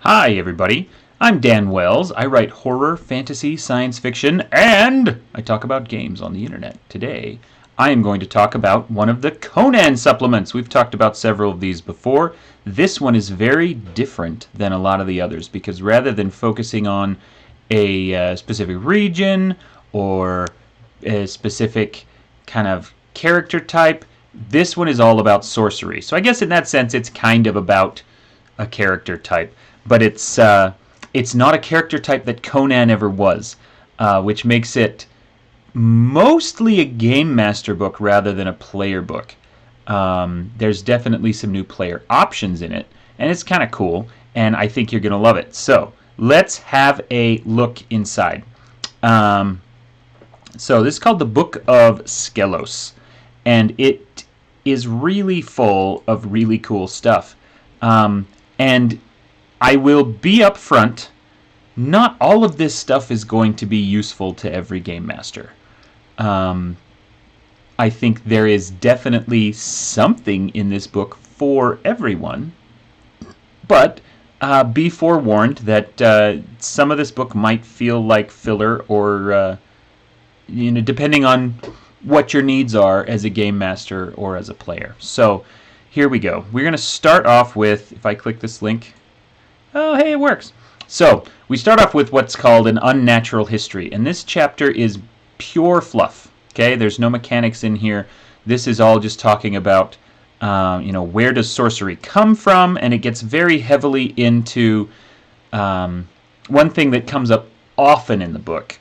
Hi, everybody. I'm Dan Wells. I write horror, fantasy, science fiction, and I talk about games on the internet. Today, I am going to talk about one of the Conan supplements. We've talked about several of these before. This one is very different than a lot of the others because rather than focusing on a specific region or a specific kind of character type, this one is all about sorcery. So I guess in that sense, it's kind of about a character type, but it's not a character type that Conan ever was, which makes it mostly a game master book rather than a player book. There's definitely some new player options in it, and it's kind of cool, and I think you're going to love it. So let's have a look inside. So this is called the Book of Skelos, and it is really full of really cool stuff. And I will be upfront, not all of this stuff is going to be useful to every game master. I think there is definitely something in this book for everyone, but be forewarned that some of this book might feel like filler or, depending on what your needs are as a game master or as a player. So here we go. We're going to start off with, if I click this link, oh, hey, it works. So we start off with what's called an Unnatural History, and this chapter is pure fluff. Okay, there's no mechanics in here. This is all just talking about, where does sorcery come from, and it gets very heavily into one thing that comes up often in the book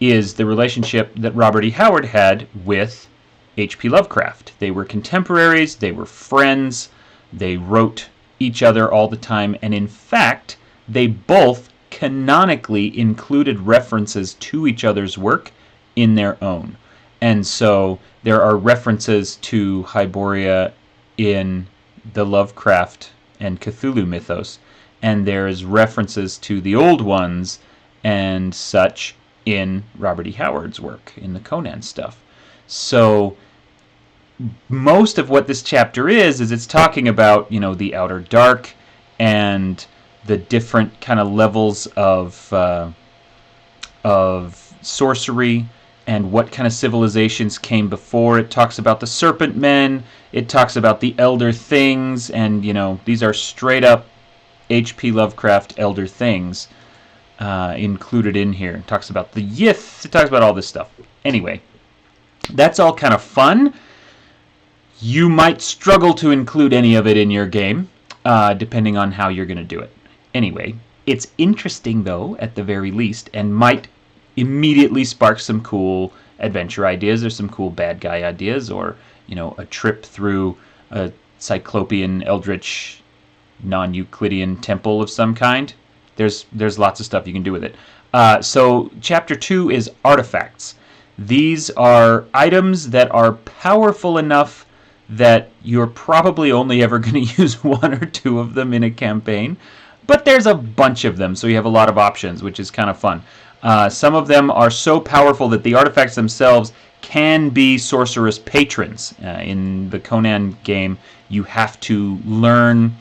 is the relationship that Robert E. Howard had with H.P. Lovecraft. They were contemporaries, they were friends, they wrote each other all the time, and in fact, they both canonically included references to each other's work in their own. And so there are references to Hyboria in the Lovecraft and Cthulhu mythos, and there's references to the old ones and such in Robert E. Howard's work, in the Conan stuff. So most of what this chapter is it's talking about, the outer dark and the different kind of levels of sorcery and what kind of civilizations came before. It talks about the serpent men, it talks about the elder things, and these are straight up H.P. Lovecraft elder things included in here. It talks about the Yith, it talks about all this stuff. Anyway, that's all kind of fun. You might struggle to include any of it in your game, depending on how you're going to do it. Anyway, it's interesting, though, at the very least, and might immediately spark some cool adventure ideas or some cool bad guy ideas, or, a trip through a Cyclopean, Eldritch, non-Euclidean temple of some kind. There's lots of stuff you can do with it. So Chapter 2 is Artifacts. These are items that are powerful enough that you're probably only ever going to use one or two of them in a campaign. But there's a bunch of them, so you have a lot of options, which is kind of fun. Some of them are so powerful that the artifacts themselves can be sorceress patrons. In the Conan game, you have to learn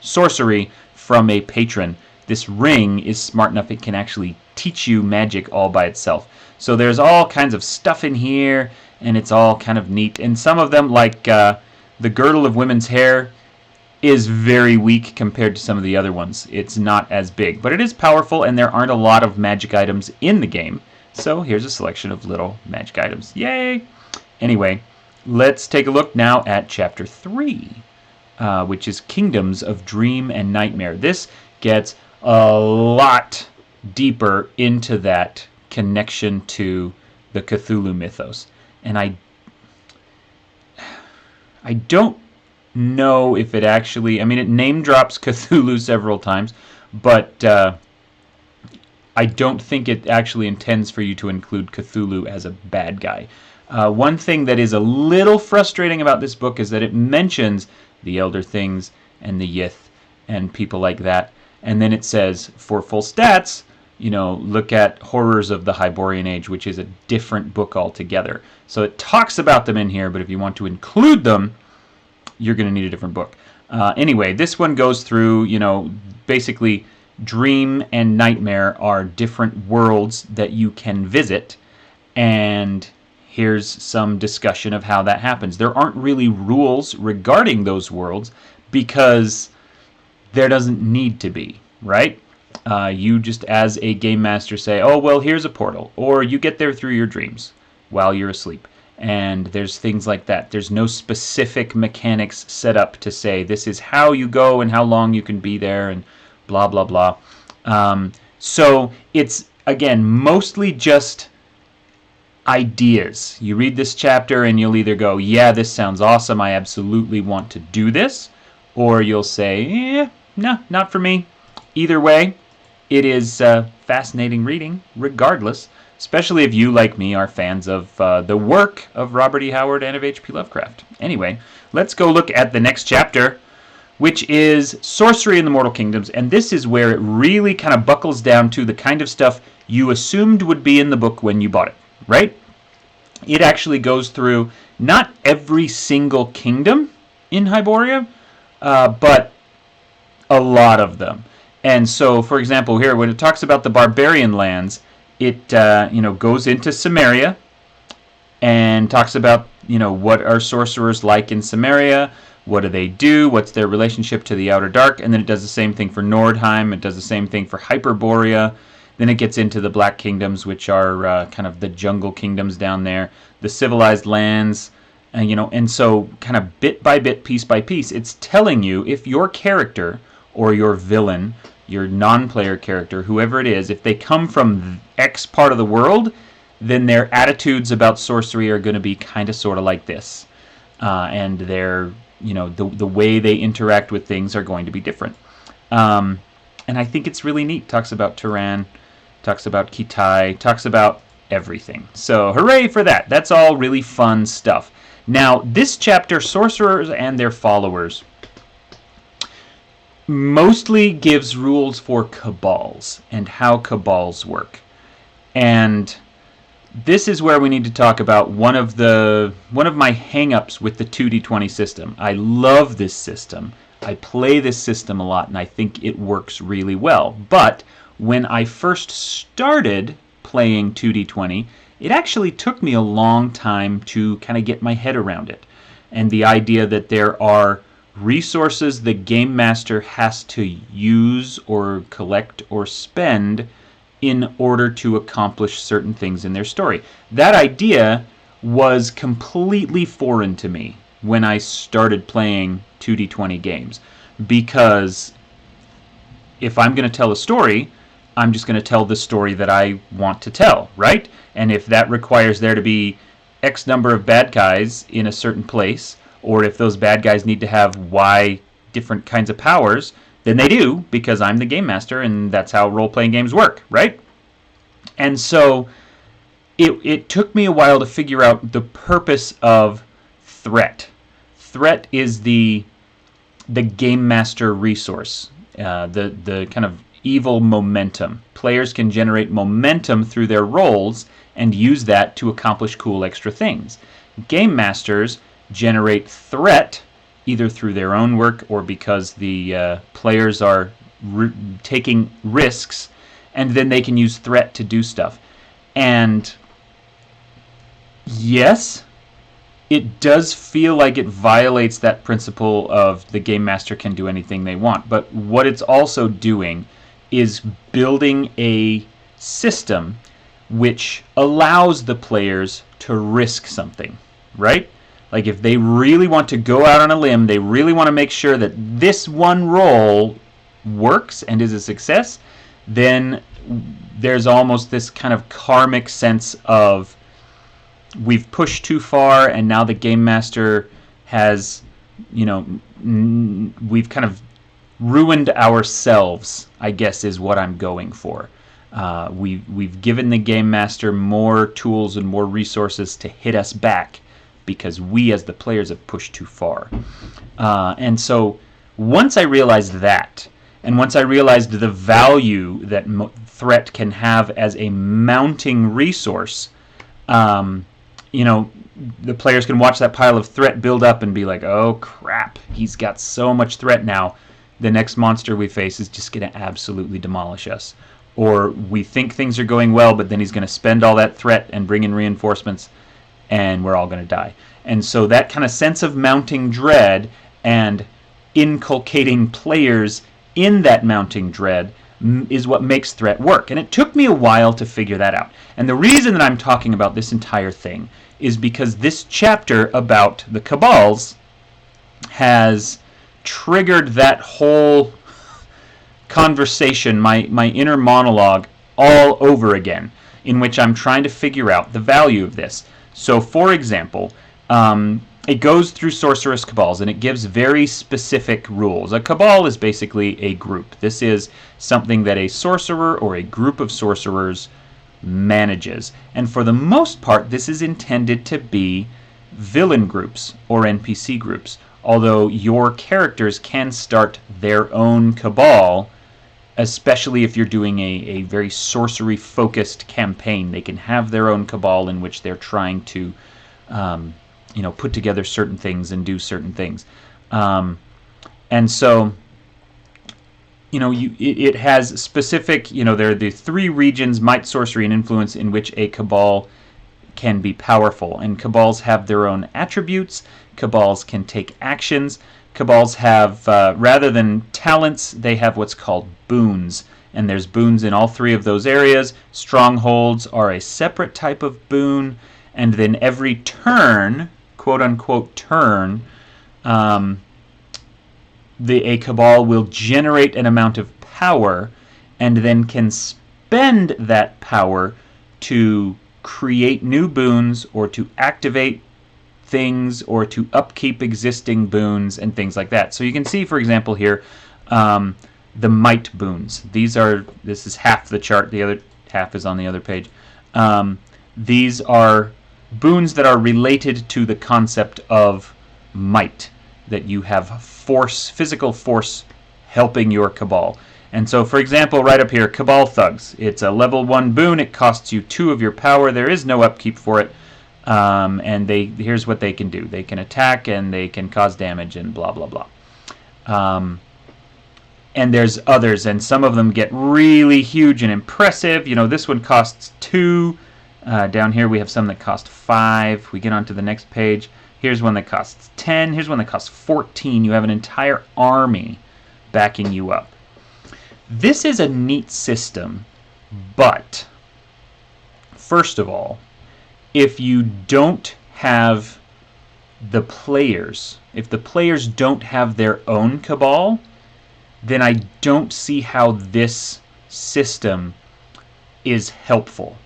sorcery from a patron. This ring is smart enough it can actually teach you magic all by itself. So there's all kinds of stuff in here, and it's all kind of neat. And some of them, like the girdle of women's hair, is very weak compared to some of the other ones. It's not as big, but it is powerful, and there aren't a lot of magic items in the game. So here's a selection of little magic items. Yay! Anyway, let's take a look now at Chapter 3, which is Kingdoms of Dream and Nightmare. This gets a lot deeper into that connection to the Cthulhu mythos. And I don't know if it actually, it name drops Cthulhu several times, but I don't think it actually intends for you to include Cthulhu as a bad guy. One thing that is a little frustrating about this book is that it mentions the Elder Things and the Yith and people like that, and then it says, for full stats, look at Horrors of the Hyborian Age, which is a different book altogether. So it talks about them in here, but if you want to include them, you're going to need a different book. Anyway, this one goes through, basically Dream and Nightmare are different worlds that you can visit, and here's some discussion of how that happens. There aren't really rules regarding those worlds because there doesn't need to be, right? You just, as a game master, say, oh, well, here's a portal, or you get there through your dreams while you're asleep. And there's things like that. There's no specific mechanics set up to say this is how you go and how long you can be there and blah, blah, blah. So it's, again, mostly just ideas. You read this chapter and you'll either go, yeah, this sounds awesome, I absolutely want to do this, or you'll say, no, not for me. Either way, it is fascinating reading, regardless, especially if you, like me, are fans of the work of Robert E. Howard and of H.P. Lovecraft. Anyway, let's go look at the next chapter, which is Sorcery in the Mortal Kingdoms, and this is where it really kind of buckles down to the kind of stuff you assumed would be in the book when you bought it, right? It actually goes through not every single kingdom in Hyboria, but a lot of them. And so, for example, here, when it talks about the barbarian lands, it goes into Samaria and talks about, what are sorcerers like in Samaria, what do they do, what's their relationship to the Outer Dark, and then it does the same thing for Nordheim, it does the same thing for Hyperborea. Then it gets into the Black Kingdoms, which are kind of the jungle kingdoms down there, the civilized lands, and so kind of bit by bit, piece by piece, it's telling you if your character or your villain, your non-player character, whoever it is, if they come from X part of the world, then their attitudes about sorcery are going to be kind of sort of like this. And their, the way they interact with things are going to be different. And I think it's really neat. Talks about Turan, talks about Kitai, talks about everything. So hooray for that. That's all really fun stuff. Now, this chapter, Sorcerers and Their Followers, mostly gives rules for cabals and how cabals work. And this is where we need to talk about one of my hang-ups with the 2d20 system. I love this system. I play this system a lot, and I think it works really well. But when I first started playing 2d20, it actually took me a long time to kind of get my head around it. And the idea that there are resources the game master has to use or collect or spend in order to accomplish certain things in their story. That idea was completely foreign to me when I started playing 2d20 games, because if I'm going to tell a story, I'm just going to tell the story that I want to tell, right? And if that requires there to be X number of bad guys in a certain place, or if those bad guys need to have Y different kinds of powers, then they do, because I'm the game master, and that's how role-playing games work, right? And so it took me a while to figure out the purpose of threat. Threat is the game master resource, the kind of evil momentum. Players can generate momentum through their rolls and use that to accomplish cool extra things. Game masters generate threat either through their own work or because the players are taking risks, and then they can use threat to do stuff. And yes, it does feel like it violates that principle of the game master can do anything they want. But what it's also doing is building a system which allows the players to risk something, right? Like if they really want to go out on a limb, they really want to make sure that this one roll works and is a success, then there's almost this kind of karmic sense of we've pushed too far and now the game master has, we've kind of ruined ourselves, I guess is what I'm going for. We've given the game master more tools and more resources to hit us back because we as the players have pushed too far. And so once I realized that, and once I realized the value that threat can have as a mounting resource, the players can watch that pile of threat build up and be like, oh crap, he's got so much threat now. the next monster we face is just going to absolutely demolish us. Or we think things are going well, but then he's going to spend all that threat and bring in reinforcements, and we're all going to die. And so that kind of sense of mounting dread and inculcating players in that mounting dread is what makes threat work. And it took me a while to figure that out. And the reason that I'm talking about this entire thing is because this chapter about the Cabals has triggered that whole conversation, my inner monologue, all over again, in which I'm trying to figure out the value of this. So, for example, it goes through sorceress cabals, and it gives very specific rules. A cabal is basically a group. This is something that a sorcerer or a group of sorcerers manages. And for the most part, this is intended to be villain groups or NPC groups, although your characters can start their own cabal, especially if you're doing a very sorcery-focused campaign. They can have their own cabal in which they're trying to put together certain things and do certain things. And so, it has specific, there are the three regions, might, sorcery, and influence, in which a cabal can be powerful. And cabals have their own attributes. Cabals can take actions. Cabals have, rather than talents, they have what's called boons. And there's boons in all three of those areas. Strongholds are a separate type of boon. And then every turn, quote-unquote turn, a cabal will generate an amount of power and then can spend that power to create new boons or to activate things or to upkeep existing boons and things like that. So you can see, for example, here, the might boons. This is half the chart. The other half is on the other page. These are boons that are related to the concept of might, that you have force, physical force, helping your cabal. And so, for example, right up here, Cabal Thugs. It's a level 1 boon. It costs you 2 of your power. There is no upkeep for it. And here's what they can do. They can attack, and they can cause damage, and blah, blah, blah. And there's others, and some of them get really huge and impressive. This one costs 2. Down here we have some that cost 5. We get onto the next page. Here's one that costs 10. Here's one that costs 14. You have an entire army backing you up. This is a neat system, but first of all, if you don't have the players, if the players don't have their own cabal, then I don't see how this system is helpful.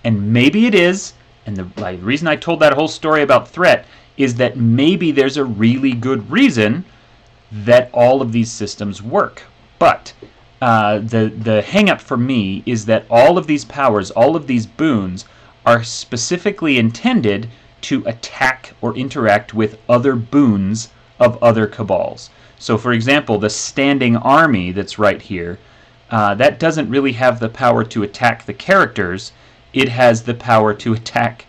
And maybe it is, and the reason I told that whole story about threat is that maybe there's a really good reason that all of these systems work. But the hang-up for me is that all of these powers, all of these boons, are specifically intended to attack or interact with other boons of other cabals. So, for example, the standing army that's right here, that doesn't really have the power to attack the characters. It has the power to attack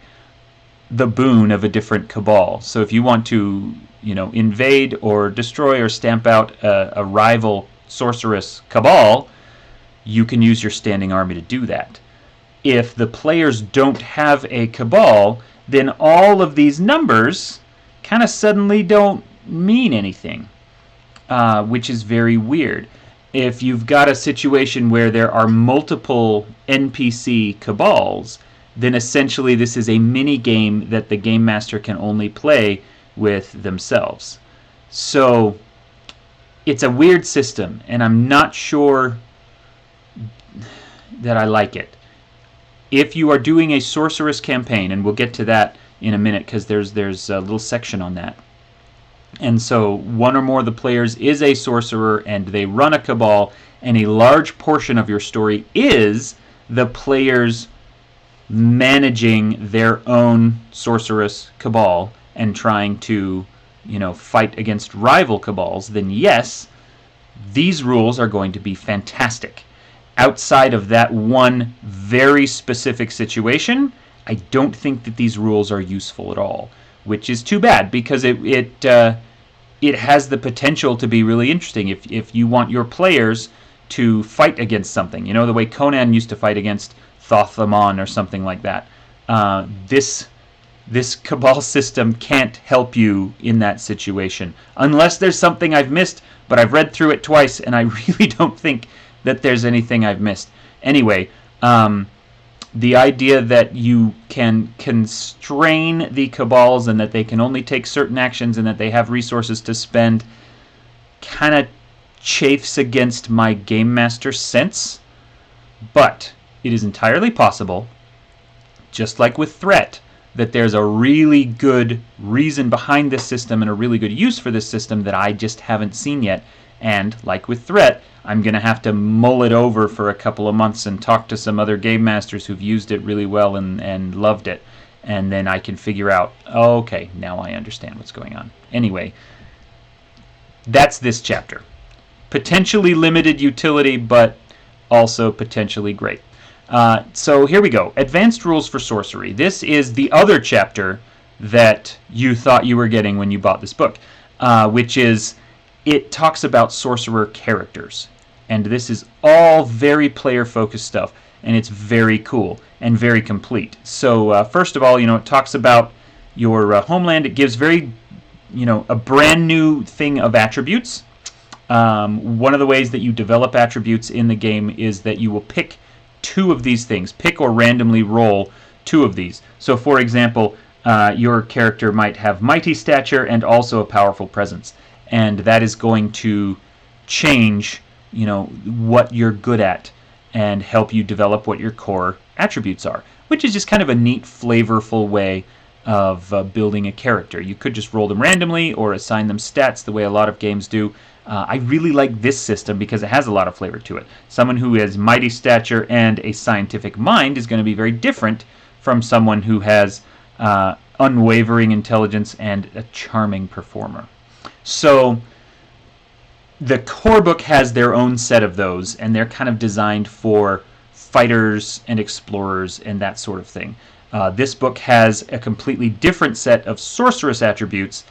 the boon of a different cabal. So if you want to, invade or destroy or stamp out a rival sorceress cabal, you can use your standing army to do that. If the players don't have a cabal, then all of these numbers kind of suddenly don't mean anything, which is very weird. If you've got a situation where there are multiple NPC cabals, then essentially this is a mini game that the game master can only play with themselves. So it's a weird system, and I'm not sure that I like it. If you are doing a sorceress campaign, and we'll get to that in a minute because there's a little section on that, and so one or more of the players is a sorcerer and they run a cabal, and a large portion of your story is the players managing their own sorceress cabal and trying to, fight against rival cabals, then yes, these rules are going to be fantastic. Outside of that one very specific situation, I don't think that these rules are useful at all, which is too bad because it it has the potential to be really interesting if you want your players to fight against something. You know, the way Conan used to fight against Thoth-Amon or something like that. This Cabal system can't help you in that situation. Unless there's something I've missed, but I've read through it twice, and I really don't think that there's anything I've missed. Anyway, the idea that you can constrain the Cabals and that they can only take certain actions and that they have resources to spend kind of chafes against my Game Master sense. But it is entirely possible, just like with Threat, that there's a really good reason behind this system and a really good use for this system that I just haven't seen yet. And like with Threat, I'm going to have to mull it over for a couple of months and talk to some other game masters who've used it really well and loved it. And then I can figure out, oh, okay, now I understand what's going on. Anyway, that's this chapter. Potentially limited utility, but also potentially great. So here we go. Advanced Rules for Sorcery. This is the other chapter that you thought you were getting when you bought this book, which is, it talks about sorcerer characters. And this is all very player-focused stuff, and it's very cool and very complete. So first of all, it talks about your homeland. It gives a brand new thing of attributes. One of the ways that you develop attributes in the game is that you will pick two of these things. Pick or randomly roll two of these. So for example, your character might have mighty stature and also a powerful presence. And that is going to change, what you're good at and help you develop what your core attributes are, which is just kind of a neat, flavorful way of building a character. You could just roll them randomly or assign them stats the way a lot of games do. I really like this system because it has a lot of flavor to it. Someone who has mighty stature and a scientific mind is going to be very different from someone who has unwavering intelligence and a charming performer. So the core book has their own set of those, and they're kind of designed for fighters and explorers and that sort of thing. This book has a completely different set of sorceress attributes,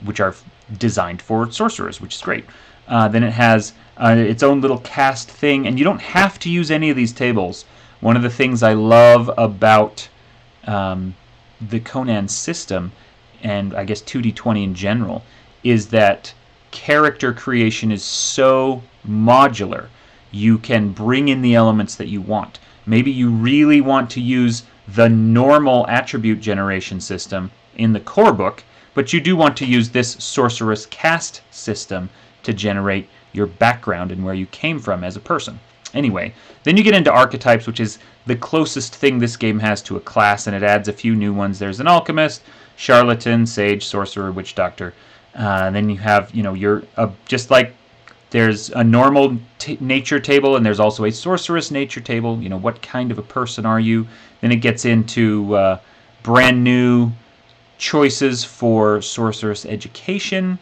which are designed for sorcerers, which is great. Then it has its own little cast thing, and you don't have to use any of these tables. One of the things I love about the Conan system, and I guess 2D20 in general, is that character creation is so modular. You can bring in the elements that you want. Maybe you really want to use the normal attribute generation system in the core book, but you do want to use this sorceress cast system to generate your background and where you came from as a person. Anyway, then you get into archetypes, which is the closest thing this game has to a class, and it adds a few new ones. There's an alchemist, charlatan, sage, sorcerer, witch doctor. Then you have, you're just like there's a normal nature table, and there's also a sorceress nature table. What kind of a person are you? Then it gets into brand new choices for sorceress education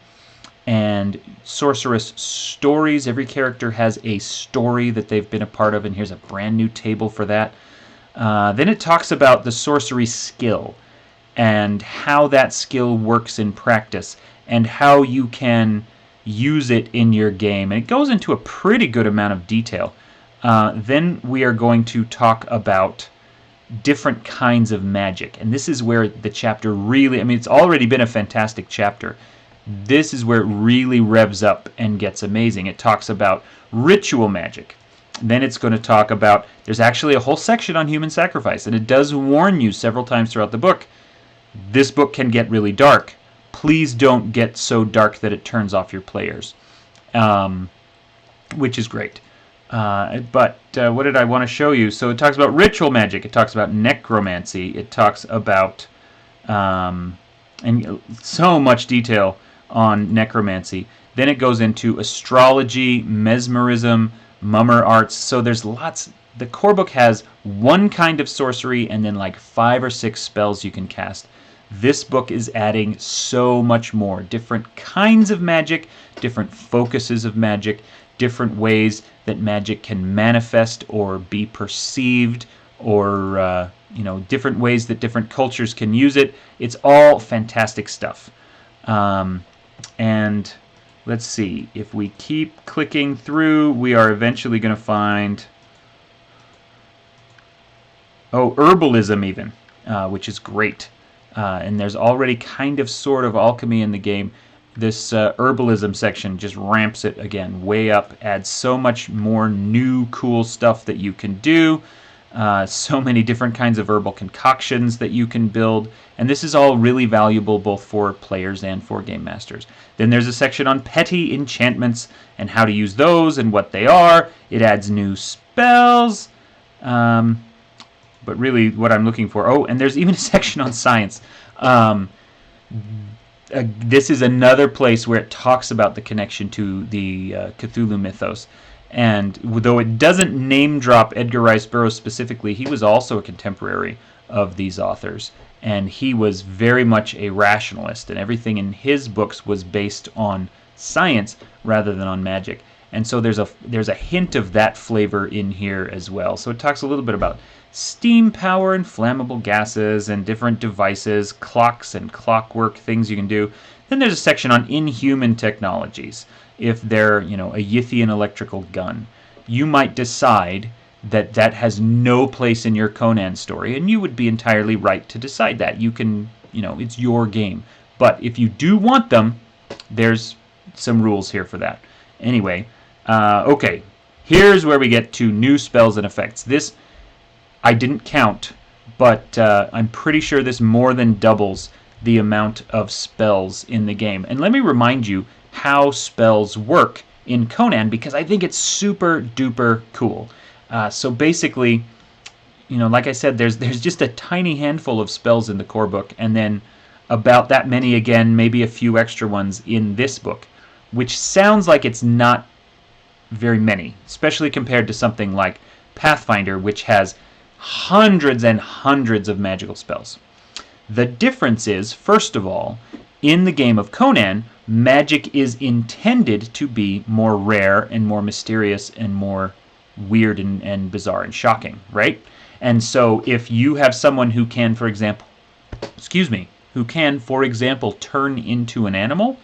and sorceress stories. Every character has a story that they've been a part of, and here's a brand new table for that. Then it talks about the sorcery skill and how that skill works in practice and how you can use it in your game. And it goes into a pretty good amount of detail. Then we are going to talk about different kinds of magic. And this is where the chapter really, it's already been a fantastic chapter. This is where it really revs up and gets amazing. It talks about ritual magic. Then it's going to talk about, there's actually a whole section on human sacrifice, and it does warn you several times throughout the book, this book can get really dark. Please don't get so dark that it turns off your players, which is great. But what did I want to show you? So it talks about ritual magic. It talks about necromancy. It talks about and so much detail on necromancy. Then it goes into astrology, mesmerism, mummer arts. So there's lots. The core book has one kind of sorcery and then like 5 or 6 spells you can cast. This book is adding so much more. Different kinds of magic, different focuses of magic, different ways that magic can manifest or be perceived, or different ways that different cultures can use it. It's all fantastic stuff. And let's see, if we keep clicking through, we are eventually going to find, herbalism even, which is great. And there's already kind of sort of alchemy in the game. This herbalism section just ramps it again way up, adds so much more new cool stuff that you can do. So many different kinds of herbal concoctions that you can build, and this is all really valuable both for players and for game masters. Then there's a section on petty enchantments and how to use those and what they are. It adds new spells, but really what I'm looking for... Oh, and there's even a section on science. This is another place where it talks about the connection to the Cthulhu mythos. And though it doesn't name drop Edgar Rice Burroughs specifically, he was also a contemporary of these authors. And he was very much a rationalist, and everything in his books was based on science rather than on magic. And so there's a hint of that flavor in here as well. So it talks a little bit about steam power and flammable gases and different devices, clocks and clockwork things you can do. Then there's a section on inhuman technologies. If they're, a Yithian electrical gun, you might decide that that has no place in your Conan story, and you would be entirely right to decide that. You can, it's your game. But if you do want them, there's some rules here for that. Anyway, okay, here's where we get to new spells and effects. This I didn't count, but I'm pretty sure this more than doubles the amount of spells in the game. And let me remind you how spells work in Conan, because I think it's super duper cool. So basically, like I said, there's just a tiny handful of spells in the core book, and then about that many again, maybe a few extra ones in this book, which sounds like it's not very many, especially compared to something like Pathfinder, which has hundreds and hundreds of magical spells. The difference is, first of all, in the game of Conan, magic is intended to be more rare and more mysterious and more weird and bizarre and shocking, right? And so if you have someone who can, for example, turn into an animal,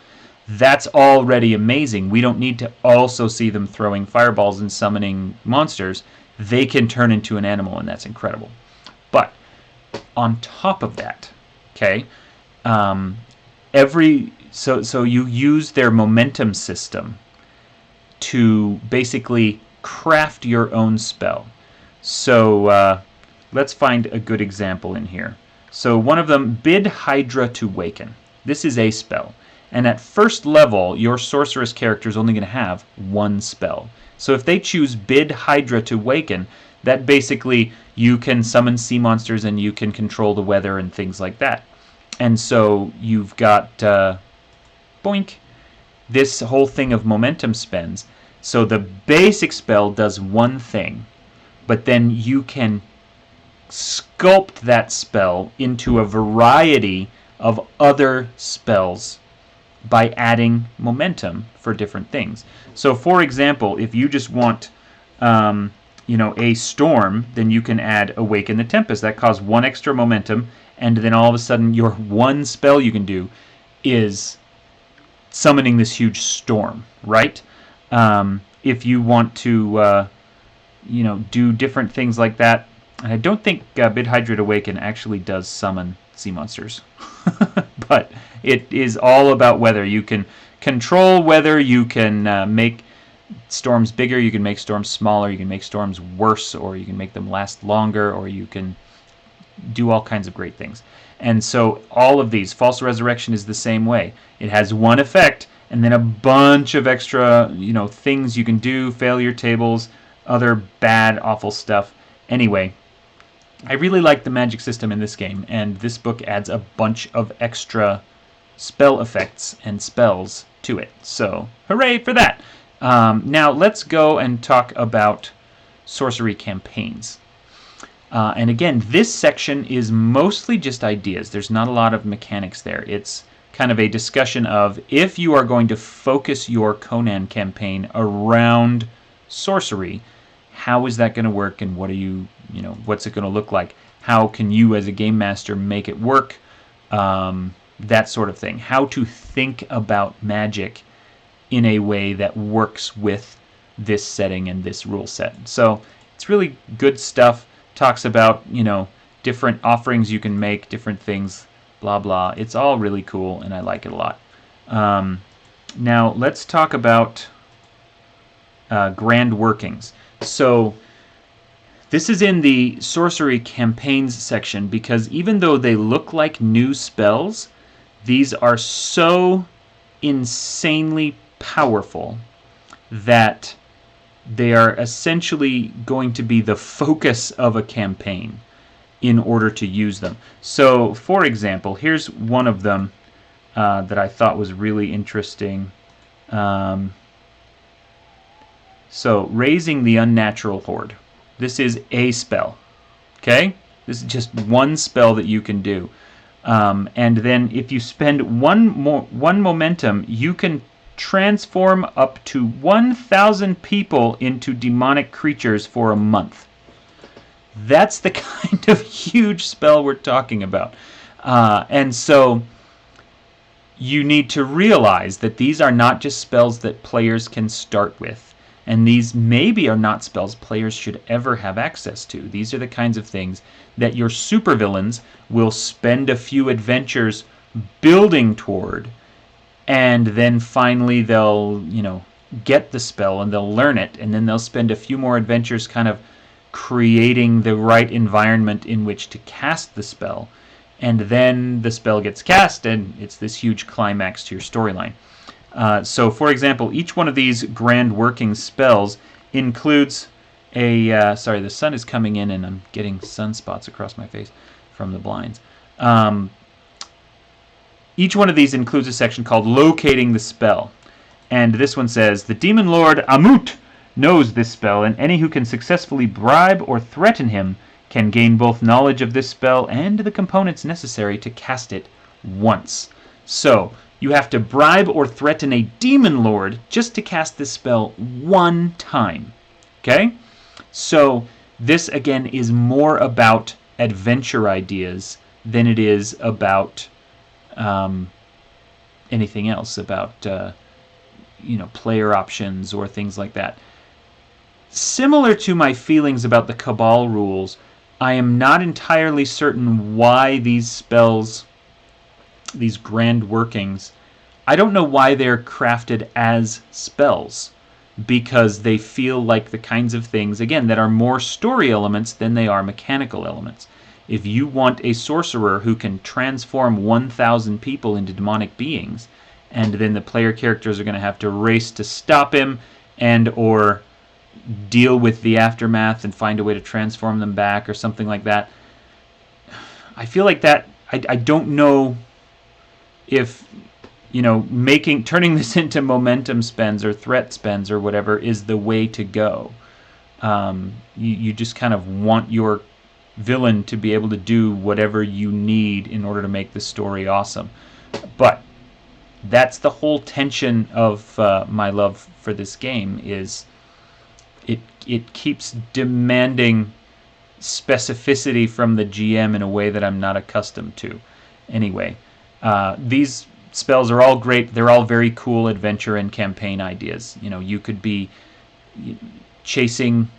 that's already amazing. We don't need to also see them throwing fireballs and summoning monsters. They can turn into an animal, and that's incredible. But on top of that, okay, so you use their momentum system to basically craft your own spell. So let's find a good example in here. So one of them, Bid Hydra to Waken. This is a spell. And at first level, your sorceress character is only going to have one spell. So if they choose Bid Hydra to Waken, that basically you can summon sea monsters and you can control the weather and things like that. And so you've got, boink, this whole thing of momentum spends. So the basic spell does one thing, but then you can sculpt that spell into a variety of other spells by adding momentum for different things. So for example, if you just want a storm, then you can add Awaken the Tempest. That costs one extra momentum, and then all of a sudden your one spell you can do is summoning this huge storm, right? If you want to do different things like that, and I don't think Bid Hydra to Awaken actually does summon sea monsters. But it is all about weather. You can control weather, you can make storms bigger, you can make storms smaller, you can make storms worse, or you can make them last longer, or you can do all kinds of great things. And so all of these, False Resurrection is the same way. It has one effect, and then a bunch of extra things you can do, failure tables, other bad, awful stuff. Anyway, I really like the magic system in this game, and this book adds a bunch of extra spell effects and spells to it. So, hooray for that! Now, let's go and talk about sorcery campaigns. And again, this section is mostly just ideas. There's not a lot of mechanics there. It's kind of a discussion of if you are going to focus your Conan campaign around sorcery, how is that going to work, and what are what's it going to look like? How can you as a game master make it work? that sort of thing. How to think about magic in a way that works with this setting and this rule set. So it's really good stuff. Talks about, different offerings you can make, different things, blah, blah. It's all really cool, and I like it a lot. Now, let's talk about grand workings. So this is in the Sorcery Campaigns section, because even though they look like new spells, these are so insanely powerful that they are essentially going to be the focus of a campaign in order to use them. So, for example, here's one of them that I thought was really interesting. So, Raising the Unnatural Horde. This is a spell. Okay? This is just one spell that you can do. And then if you spend one momentum, you can transform up to 1,000 people into demonic creatures for a month. That's the kind of huge spell we're talking about. And so you need to realize that these are not just spells that players can start with. And these maybe are not spells players should ever have access to. These are the kinds of things that your supervillains will spend a few adventures building toward, and then finally they'll, get the spell and they'll learn it, and then they'll spend a few more adventures kind of creating the right environment in which to cast the spell. And then the spell gets cast, and it's this huge climax to your storyline. So, for example, each one of these grand working spells includes a... sorry, the sun is coming in and I'm getting sunspots across my face from the blinds. Each one of these includes a section called Locating the Spell. And this one says, the Demon Lord Amut knows this spell, and any who can successfully bribe or threaten him can gain both knowledge of this spell and the components necessary to cast it once. So, you have to bribe or threaten a demon lord just to cast this spell one time. Okay? So, this again is more about adventure ideas than it is about anything else, about player options or things like that. Similar to my feelings about the Cabal rules, I am not entirely certain why these spells, these grand workings, I don't know why they're crafted as spells, because they feel like the kinds of things, again, that are more story elements than they are mechanical elements. If you want a sorcerer who can transform 1,000 people into demonic beings, and then the player characters are going to have to race to stop him and or deal with the aftermath and find a way to transform them back or something like that, I feel like that, I don't know if, turning this into momentum spends or threat spends or whatever is the way to go. You just kind of want your villain to be able to do whatever you need in order to make the story awesome. But that's the whole tension of my love for this game, is it keeps demanding specificity from the GM in a way that I'm not accustomed to. Anyway, these spells are all great. They're all very cool adventure and campaign ideas. You could be chasing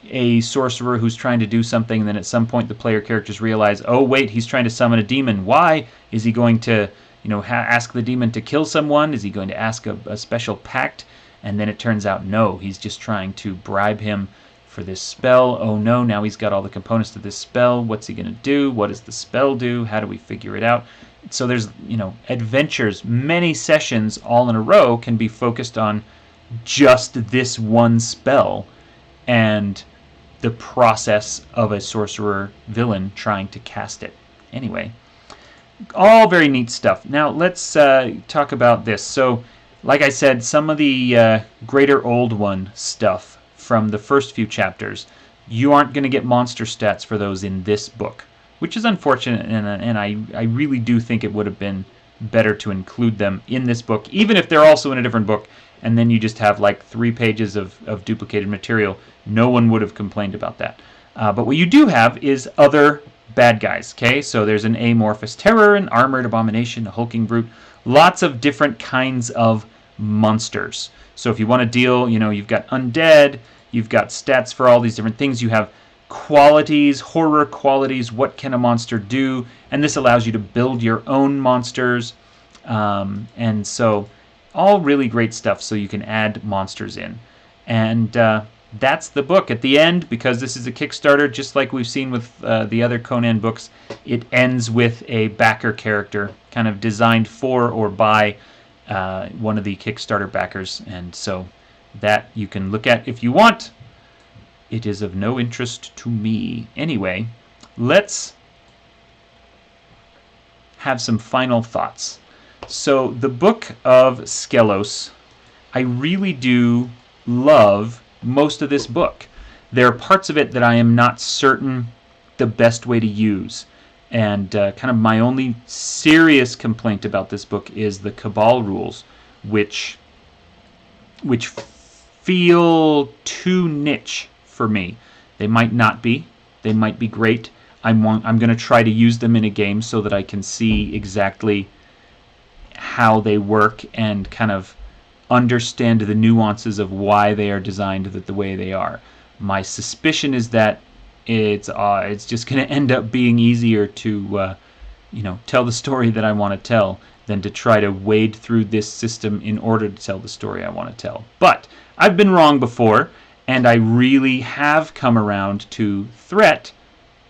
a sorcerer who's trying to do something, and then at some point the player characters realize, oh wait, he's trying to summon a demon. Why? Is he going to ask the demon to kill someone? Is he going to ask a special pact? And then it turns out, no, he's just trying to bribe him for this spell. Oh no, now he's got all the components to this spell. What's he going to do? What does the spell do? How do we figure it out? So there's, adventures, many sessions all in a row can be focused on just this one spell and the process of a sorcerer villain trying to cast it. Anyway, all very neat stuff. Now let's talk about this. So, like I said, some of the Greater Old One stuff from the first few chapters, you aren't going to get monster stats for those in this book, which is unfortunate, and I really do think it would have been better to include them in this book, even if they're also in a different book, and then you just have like 3 pages of duplicated material. No one would have complained about that. But what you do have is other bad guys. Okay, so there's an amorphous terror, an armored abomination, a hulking brute, lots of different kinds of monsters. So if you want to deal, you've got undead, you've got stats for all these different things, you have qualities, horror qualities, what can a monster do, and this allows you to build your own monsters, and so all really great stuff, so you can add monsters in. And that's the book. At the end, because this is a Kickstarter, just like we've seen with the other Conan books, it ends with a backer character, kind of designed for or by one of the Kickstarter backers, and so that you can look at if you want. It is of no interest to me. Anyway, let's have some final thoughts. So the Book of Skelos, I really do love most of this book. There are parts of it that I am not certain the best way to use. And kind of my only serious complaint about this book is the Cabal rules, which feel too niche for me. They might not be. They might be great. I'm going to try to use them in a game so that I can see exactly how they work and kind of understand the nuances of why they are designed the way they are. My suspicion is that it's just going to end up being easier to tell the story that I want to tell than to try to wade through this system in order to tell the story I want to tell. But I've been wrong before, and I really have come around to Threat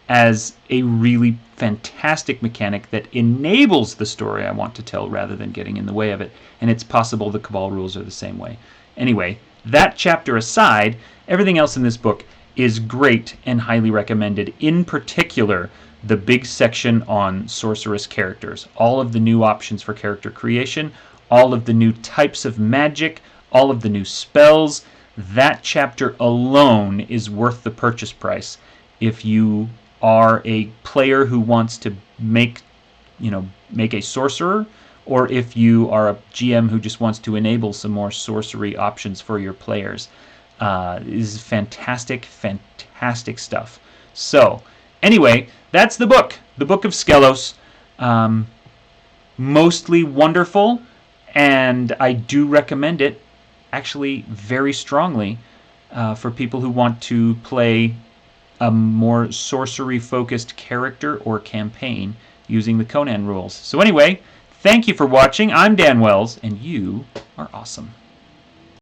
as a really fantastic mechanic that enables the story I want to tell rather than getting in the way of it. And it's possible the Cabal rules are the same way. Anyway, that chapter aside, everything else in this book is great and highly recommended. In particular, the big section on sorceress characters. All of the new options for character creation, all of the new types of magic, all of the new spells. That chapter alone is worth the purchase price if you are a player who wants to make a sorcerer, or if you are a GM who just wants to enable some more sorcery options for your players. This is fantastic, fantastic stuff. So, anyway, that's the book of Skelos. Mostly wonderful, and I do recommend it, actually, very strongly, for people who want to play a more sorcery-focused character or campaign using the Conan rules. So anyway, thank you for watching. I'm Dan Wells, and you are awesome.